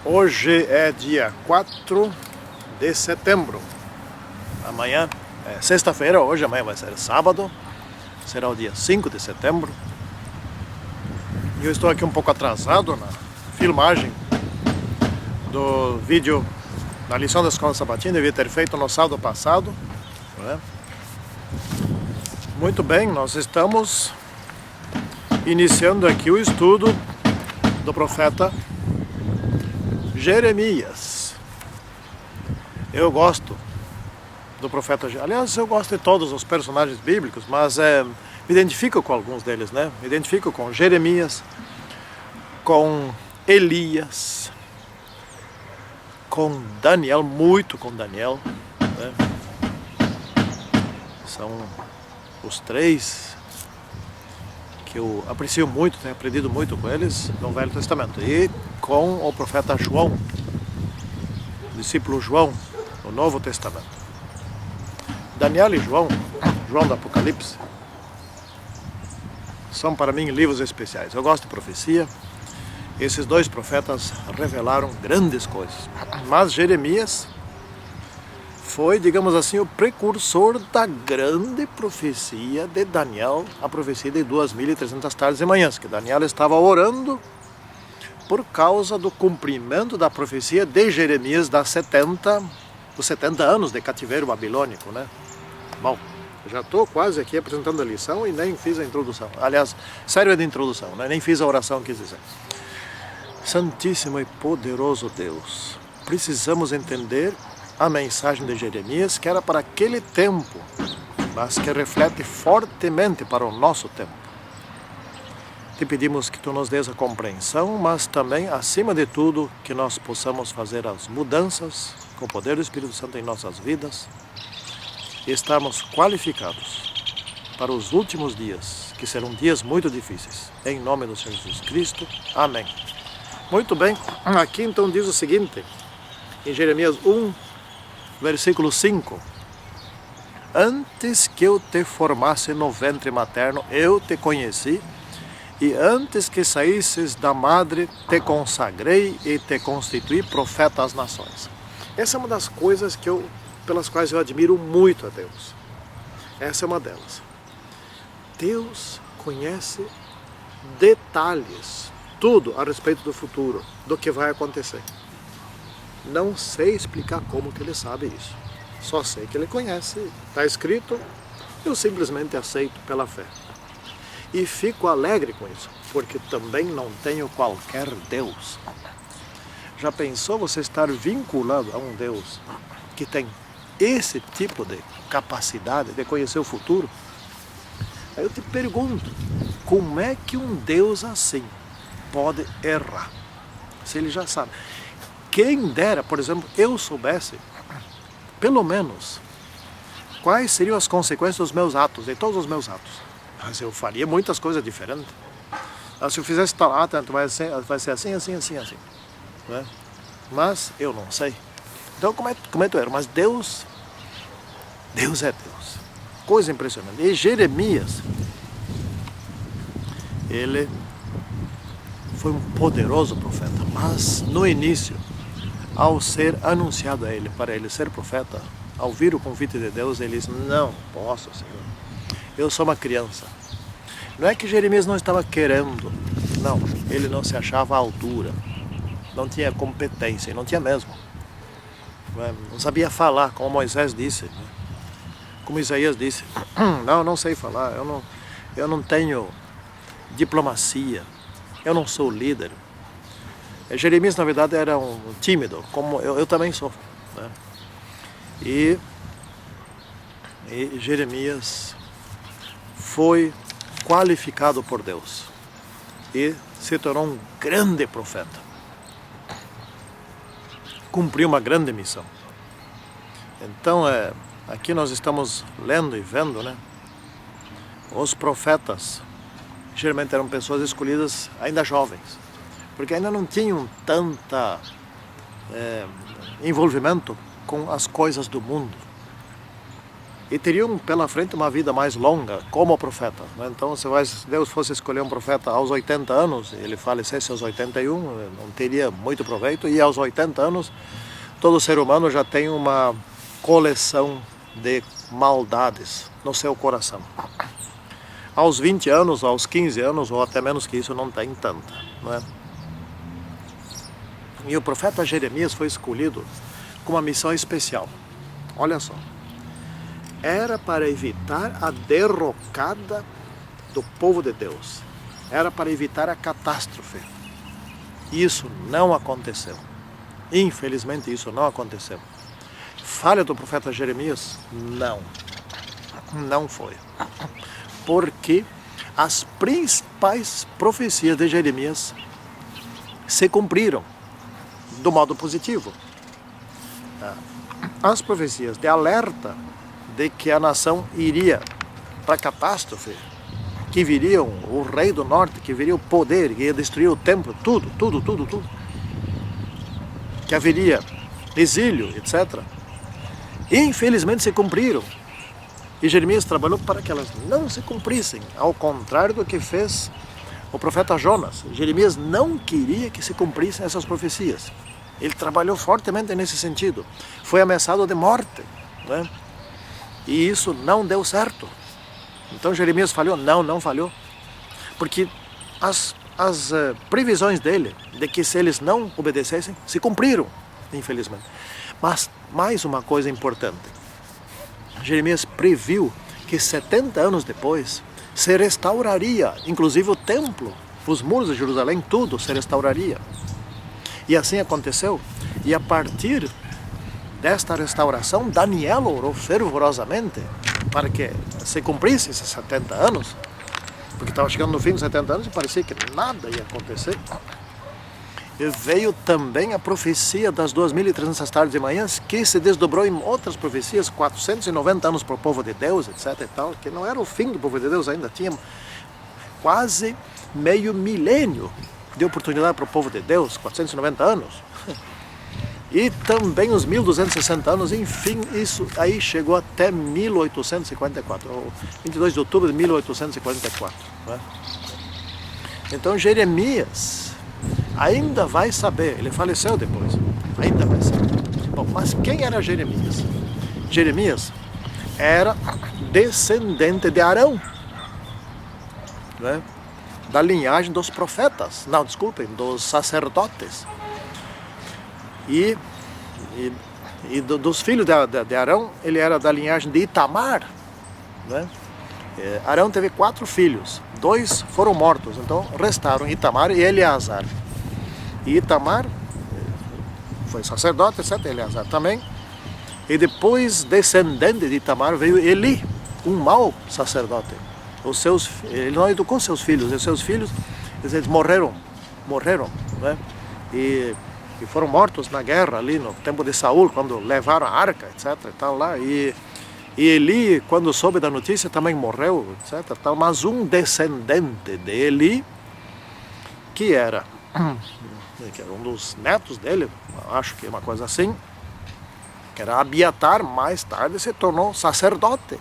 Hoje é dia 4 de setembro. Amanhã é sexta-feira, hoje, amanhã vai ser sábado. Será o dia 5 de setembro. E eu estou aqui um pouco atrasado na filmagem do vídeo da lição da Escola Sabatina. Devia ter feito no sábado passado, né? Muito bem, nós estamos iniciando aqui o estudo do profeta Jeremias. Eu gosto do profeta Jeremias. Aliás, eu gosto de todos os personagens bíblicos, mas me identifico com alguns deles, né? Me identifico com Jeremias, com Elias, com Daniel, muito com Daniel, né? São os três que eu aprecio muito, tenho aprendido muito com eles no Velho Testamento. E com o profeta João, o discípulo João, no Novo Testamento. Daniel e João do Apocalipse, são para mim livros especiais. Eu gosto de profecia. Esses dois profetas revelaram grandes coisas. Mas Jeremias foi, digamos assim, o precursor da grande profecia de Daniel, a profecia de 2.300 tardes e manhãs, que Daniel estava orando por causa do cumprimento da profecia de Jeremias dos 70 anos de cativeiro babilônico, né? Bom, já estou quase aqui apresentando a lição e nem fiz a introdução. Aliás, sério de introdução, né? Nem fiz a oração que quis dizer. Santíssimo e poderoso Deus, precisamos entender a mensagem de Jeremias, que era para aquele tempo, mas que reflete fortemente para o nosso tempo. Te pedimos que tu nos dês a compreensão, mas também, acima de tudo, que nós possamos fazer as mudanças com o poder do Espírito Santo em nossas vidas e estarmos qualificados para os últimos dias, que serão dias muito difíceis. Em nome do Senhor Jesus Cristo. Amém. Muito bem, aqui então diz o seguinte, em Jeremias 1, versículo 5. Antes que eu te formasse no ventre materno, eu te conheci, e antes que saísses da madre, te consagrei e te constituí profeta às nações. Essa é uma das coisas pelas quais eu admiro muito a Deus. Essa é uma delas. Deus conhece detalhes, tudo a respeito do futuro, do que vai acontecer. Não sei explicar como que ele sabe isso. Só sei que ele conhece, está escrito, eu simplesmente aceito pela fé. E fico alegre com isso, porque também não tenho qualquer Deus. Já pensou você estar vinculado a um Deus que tem esse tipo de capacidade de conhecer o futuro? Aí eu te pergunto, como é que um Deus assim pode errar, se ele já sabe? Quem dera, por exemplo, eu soubesse, pelo menos, quais seriam as consequências dos meus atos, de todos os meus atos. Mas eu faria muitas coisas diferentes. Se eu fizesse tal ato, vai ser assim, assim, assim, assim, né? Mas eu não sei. Então, como é que eu era? Mas Deus é Deus. Coisa impressionante. E Jeremias, ele foi um poderoso profeta, mas no início, ao ser anunciado a ele, para ele ser profeta, ao ouvir o convite de Deus, ele disse, não posso, Senhor, eu sou uma criança. Não é que Jeremias não estava querendo, não, ele não se achava à altura, não tinha competência, não tinha mesmo. Não sabia falar, como Moisés disse, né? Como Isaías disse, não sei falar, eu não tenho diplomacia, eu não sou líder. Jeremias, na verdade, era um tímido, como eu também sou, né? E Jeremias foi qualificado por Deus e se tornou um grande profeta. Cumpriu uma grande missão. Então, aqui nós estamos lendo e vendo, né? Os profetas geralmente eram pessoas escolhidas ainda jovens, porque ainda não tinham tanta envolvimento com as coisas do mundo. e teriam pela frente uma vida mais longa como profeta, né? Então, se Deus fosse escolher um profeta aos 80 anos, ele falecesse aos 81, não teria muito proveito, e aos 80 anos todo ser humano já tem uma coleção de maldades no seu coração. Aos 20 anos, aos 15 anos, ou até menos que isso, não tem tanta, não é? E o profeta Jeremias foi escolhido com uma missão especial. Olha só. Era para evitar a derrocada do povo de Deus. Era para evitar a catástrofe. Isso não aconteceu. Infelizmente isso não aconteceu. Falha do profeta Jeremias? Não. Não foi. Porque as principais profecias de Jeremias se cumpriram do modo positivo. As profecias de alerta de que a nação iria para a catástrofe, que viria o rei do norte, que viria o poder, que ia destruir o templo, tudo, que haveria exílio, etc. Infelizmente se cumpriram. E Jeremias trabalhou para que elas não se cumprissem, ao contrário do que fez o profeta Jonas. Jeremias não queria que se cumprissem essas profecias. Ele trabalhou fortemente nesse sentido. Foi ameaçado de morte, né? E isso não deu certo. Então Jeremias falhou? Não falhou. Porque as previsões dele, de que se eles não obedecessem, se cumpriram, infelizmente. Mas mais uma coisa importante. Jeremias previu que 70 anos depois se restauraria, inclusive o templo, os muros de Jerusalém, tudo se restauraria. E assim aconteceu. E a partir desta restauração, Daniel orou fervorosamente para que se cumprisse esses 70 anos, porque estava chegando no fim dos 70 anos e parecia que nada ia acontecer. E veio também a profecia das 2.300 tardes e manhãs, que se desdobrou em outras profecias, 490 anos para o povo de Deus, etc. e tal, que não era o fim do povo de Deus, ainda tinha quase meio milênio de oportunidade para o povo de Deus, 490 anos. E também os 1.260 anos, enfim, isso aí chegou até 1854, 22 de outubro de 1844. Né? Então Jeremias ainda vai saber, ele faleceu depois, ainda vai saber. Bom, mas quem era Jeremias? Jeremias era descendente de Arão, né? Da linhagem dos profetas, não, desculpem, dos sacerdotes. E dos filhos de Arão, ele era da linhagem de Itamar, né? Arão teve 4 filhos, 2 foram mortos, então restaram Itamar e Eleazar. E Itamar foi sacerdote, etc. Eleazar também. E depois, descendente de Itamar, veio Eli, um mau sacerdote. Ele não educou seus filhos, e seus filhos eles morreram, né? E foram mortos na guerra ali no tempo de Saul, quando levaram a arca, etc. E tal, lá. E Eli, quando soube da notícia, também morreu, etc. Tal. Mas um descendente de Eli, que era um dos netos dele, acho que é uma coisa assim, que era Abiatar, mais tarde se tornou sacerdote.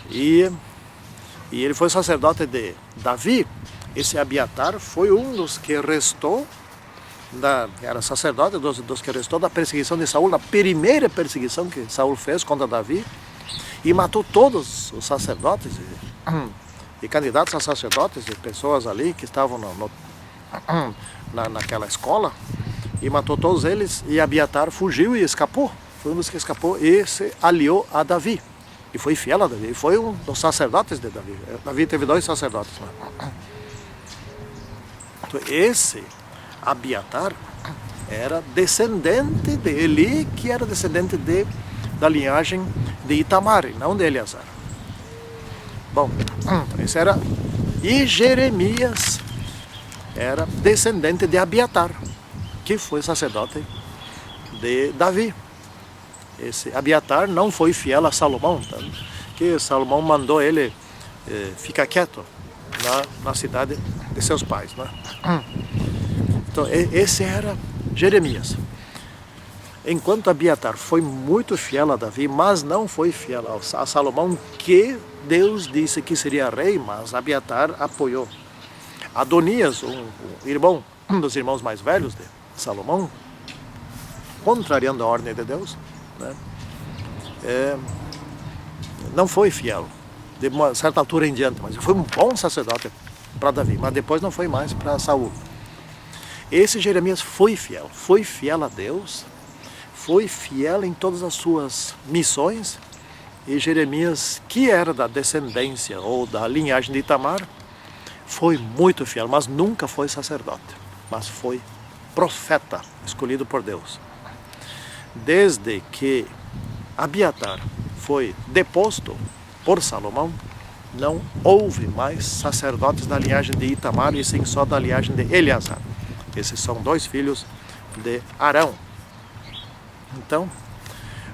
E ele foi sacerdote de Davi. Esse Abiatar foi um dos que restou, era sacerdote dos que restou da perseguição de Saul, da primeira perseguição que Saul fez contra Davi, e matou todos os sacerdotes e candidatos a sacerdotes e pessoas ali que estavam naquela escola, e matou todos eles. E Abiatar fugiu e escapou, foi um dos que escapou e se aliou a Davi. E foi fiel a Davi, foi um dos sacerdotes de Davi. Davi teve 2 sacerdotes. Então, esse Abiatar era descendente de Eli, que era descendente da linhagem de Itamar, não de Eleazar. Bom, esse era. E Jeremias era descendente de Abiatar, que foi sacerdote de Davi. Esse Abiatar não foi fiel a Salomão, tá? Que Salomão mandou ele ficar quieto na cidade de seus pais, né? Então esse era Jeremias. enquanto Abiatar foi muito fiel a Davi, mas não foi fiel a Salomão, que Deus disse que seria rei, mas Abiatar apoiou. Adonias, um dos irmãos mais velhos de Salomão, contrariando a ordem de Deus, né, não foi fiel, de uma certa altura em diante, mas foi um bom sacerdote para Davi, mas depois não foi mais para Saul. Esse Jeremias foi fiel a Deus, foi fiel em todas as suas missões, e Jeremias, que era da descendência ou da linhagem de Itamar, foi muito fiel, mas nunca foi sacerdote, mas foi profeta escolhido por Deus. Desde que Abiatar foi deposto por Salomão, não houve mais sacerdotes da linhagem de Itamar, e sim só da linhagem de Eleazar. Esses são 2 filhos de Arão. Então,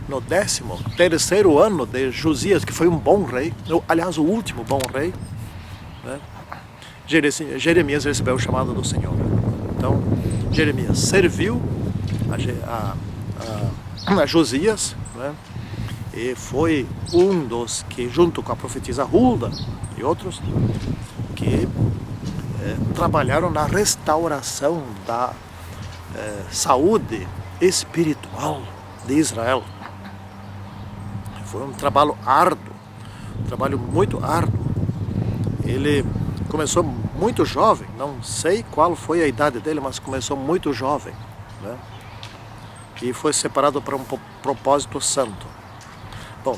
no 13º ano de Josias, que foi um bom rei, aliás, o último bom rei, né, Jeremias recebeu o chamado do Senhor. Então, Jeremias serviu a Josias, né, e foi um dos que, junto com a profetisa Hulda e outros, que trabalharam na restauração da saúde espiritual de Israel. Foi um trabalho árduo, um trabalho muito árduo. Ele começou muito jovem, não sei qual foi a idade dele, mas começou muito jovem, né? E foi separado para um propósito santo. Bom,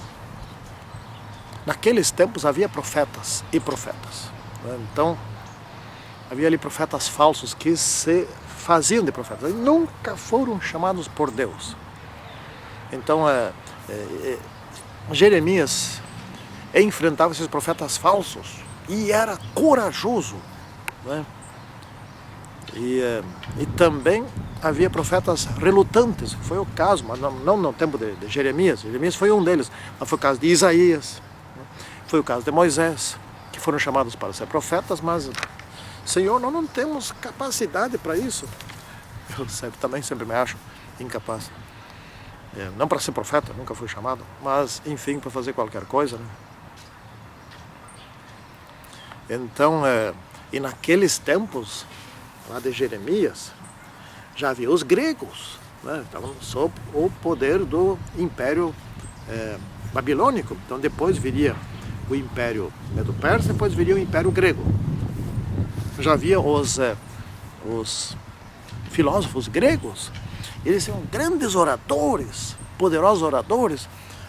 naqueles tempos havia profetas e profetas, né? Então, havia ali profetas falsos que se faziam de profetas, e nunca foram chamados por Deus. Então, Jeremias enfrentava esses profetas falsos e era corajoso, né? E também havia profetas relutantes, foi o caso, mas não no tempo de Jeremias. Jeremias foi um deles, mas foi o caso de Isaías, né? Foi o caso de Moisés, que foram chamados para ser profetas, mas Senhor, nós não temos capacidade para isso. Eu também sempre me acho incapaz. Não para ser profeta, nunca fui chamado, mas enfim, para fazer qualquer coisa, né? Então, e naqueles tempos, lá de Jeremias, já havia os gregos, né? Estavam sob o poder do Império Babilônico. Então depois viria o Império Medo-Persa, depois viria o Império Grego. Já havia os filósofos gregos, eles eram grandes oradores, poderosos oradores.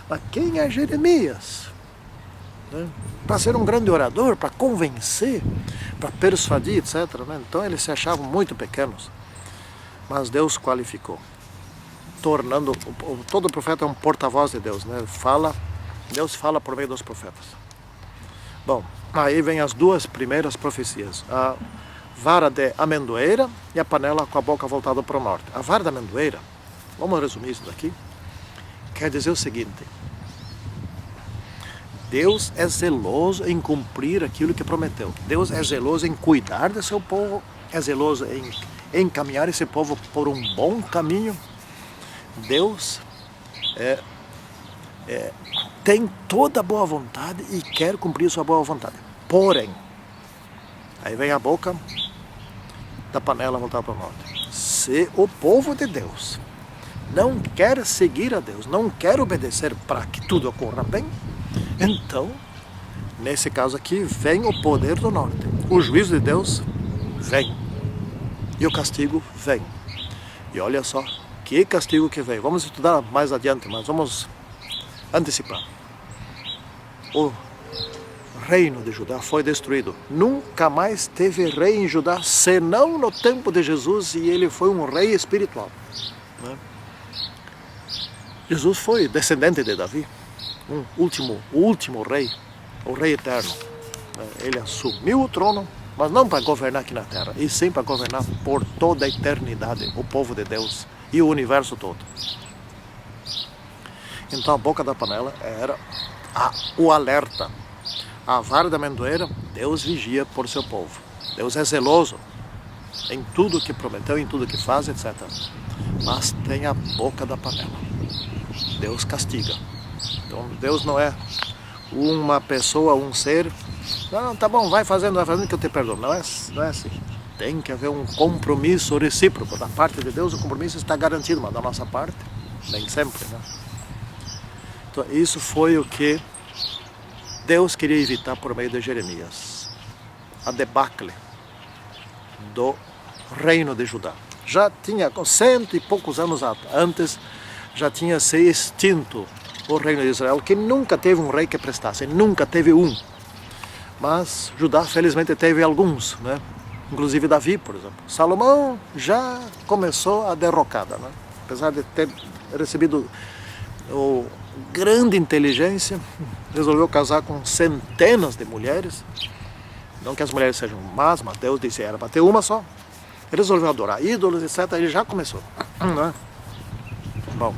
Mas quem é Jeremias, né? Para ser um grande orador, para convencer, para persuadir, etc., né? Então eles se achavam muito pequenos, mas Deus qualificou, tornando, todo profeta é um porta-voz de Deus, né? Deus fala por meio dos profetas. Bom, aí vem as 2 primeiras profecias, a vara de amendoeira e a panela com a boca voltada para o norte. A vara de amendoeira, vamos resumir isso daqui, quer dizer o seguinte: Deus é zeloso em cumprir aquilo que prometeu. Deus é zeloso em cuidar do seu povo, é zeloso em encaminhar esse povo por um bom caminho. Deus tem toda a boa vontade e quer cumprir sua boa vontade. Porém, aí vem a boca da panela voltada para o norte. Se o povo de Deus não quer seguir a Deus, não quer obedecer para que tudo ocorra bem, então, nesse caso aqui, vem o poder do norte. O juízo de Deus vem. E o castigo vem. E olha só, que castigo que vem. Vamos estudar mais adiante, mas vamos antecipar. O reino de Judá foi destruído. Nunca mais teve rei em Judá, senão no tempo de Jesus, e ele foi um rei espiritual, né? Jesus foi descendente de Davi, o último rei, o rei eterno. Ele assumiu o trono, mas não para governar aqui na terra, e sim para governar por toda a eternidade, o povo de Deus e o universo todo. Então a boca da panela era o alerta. A vara da amendoeira, Deus vigia por seu povo. Deus é zeloso em tudo que prometeu, em tudo que faz, etc. mas tem a boca da panela. Deus castiga. Então Deus não é uma pessoa, um ser. Não, tá bom, vai fazendo que eu te perdoo. Não é assim. Tem que haver um compromisso recíproco. Da parte de Deus o compromisso está garantido, mas da nossa parte, nem sempre, né? Então isso foi o que Deus queria evitar por meio de Jeremias. A debacle do reino de Judá. Já tinha, 100 e poucos anos antes, já tinha se extinto o reino de Israel, que nunca teve um rei que prestasse, nunca teve um. Mas Judá, felizmente, teve alguns, né? Inclusive Davi, por exemplo. Salomão já começou a derrocada, né? Apesar de ter recebido grande inteligência, resolveu casar com centenas de mulheres. Não que as mulheres sejam más, mas Deus disse era para ter uma só. Ele resolveu adorar ídolos, etc. Ele já começou, né? Bom,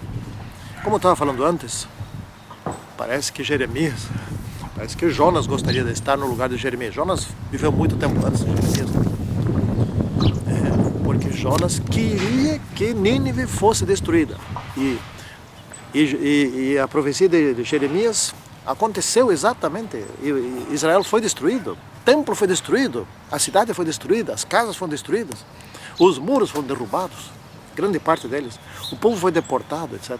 como eu estava falando antes, parece que Jonas gostaria de estar no lugar de Jeremias. Jonas viveu muito tempo antes de Jeremias, né? Porque Jonas queria que Nínive fosse destruída. E a profecia de Jeremias aconteceu exatamente. Israel foi destruído, o templo foi destruído, a cidade foi destruída, as casas foram destruídas, os muros foram derrubados, grande parte deles, o povo foi deportado, etc.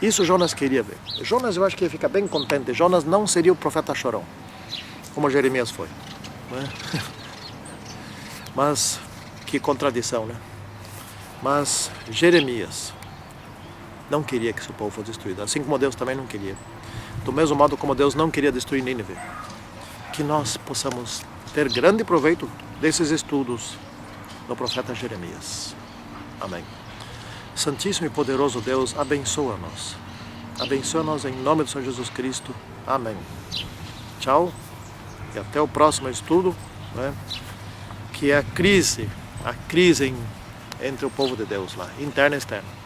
Isso Jonas queria ver. Jonas, eu acho que ia ficar bem contente. Jonas não seria o profeta chorão, como Jeremias foi, né? Mas que contradição, né? Mas Jeremias não queria que seu povo fosse destruído, assim como Deus também não queria. Do mesmo modo como Deus não queria destruir Nínive. Que nós possamos ter grande proveito desses estudos do profeta Jeremias. Amém. Santíssimo e poderoso Deus, abençoa-nos. Abençoa-nos em nome do Senhor Jesus Cristo. Amém. Tchau e até o próximo estudo, né? Que é a crise entre o povo de Deus lá, interna e externa.